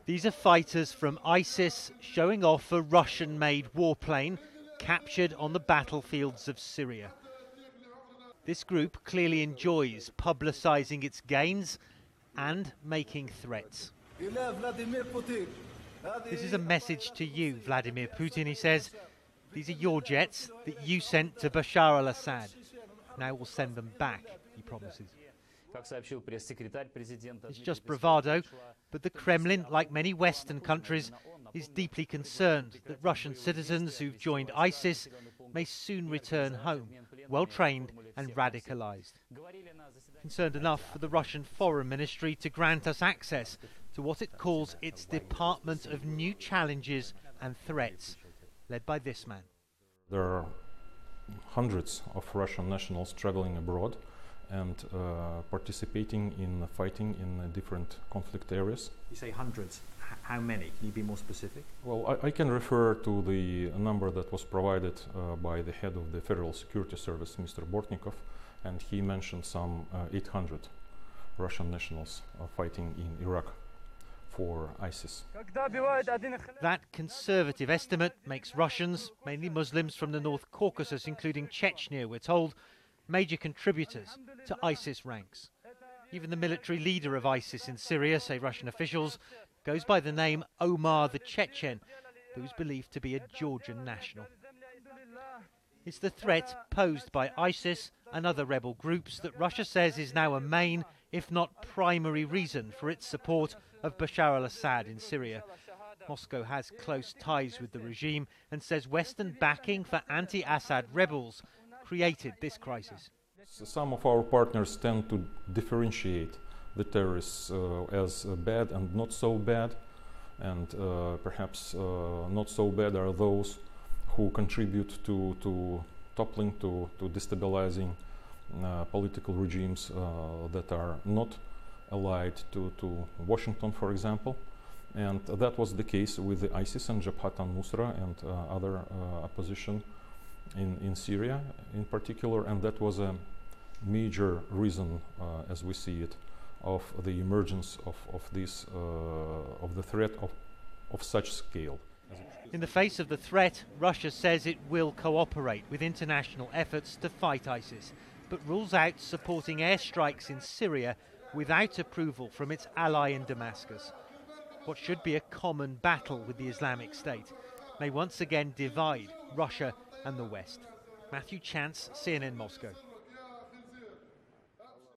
These are fighters from ISIS showing off a Russian-made warplane captured on the battlefields of Syria. This group clearly enjoys publicising its gains and making threats. This is a message to you, Vladimir Putin, he says. These are your jets that you sent to Bashar al-Assad. Now we'll send them back, he promises. It's just bravado, but the Kremlin, like many Western countries, is deeply concerned that Russian citizens who've joined ISIS may soon return home, well-trained and radicalized. Concerned enough for the Russian Foreign Ministry to grant us access to what it calls its Department of New Challenges and Threats, led by this man. There are hundreds of Russian nationals traveling abroad and participating in fighting in different conflict areas. You say hundreds. How many? Can you be more specific? Well, I can refer to the number that was provided by the head of the Federal Security Service, Mr. Bortnikov, and he mentioned some 800 Russian nationals fighting in Iraq for ISIS. That conservative estimate makes Russians, mainly Muslims from the North Caucasus, including Chechnya, we're told, major contributors to ISIS ranks. Even the military leader of ISIS in Syria, say Russian officials, goes by the name Omar the Chechen, who's believed to be a Georgian national. It's the threat posed by ISIS and other rebel groups that Russia says is now a main, if not primary, reason for its support of Bashar al-Assad in Syria. Moscow has close ties with the regime and says Western backing for anti-Assad rebels created this crisis. Some of our partners tend to differentiate the terrorists as bad and not so bad, and perhaps not so bad are those who contribute to toppling, to destabilizing political regimes that are not allied to Washington, for example. And that was the case with the ISIS and Jabhat al-Nusra and other opposition in Syria in particular, and that was a major reason, as we see it, of the emergence of the threat of such scale. In the face of the threat, Russia says it will cooperate with international efforts to fight ISIS, but rules out supporting airstrikes in Syria without approval from its ally in Damascus. What should be a common battle with the Islamic State may once again divide Russia and the West. Matthew Chance, CNN Moscow.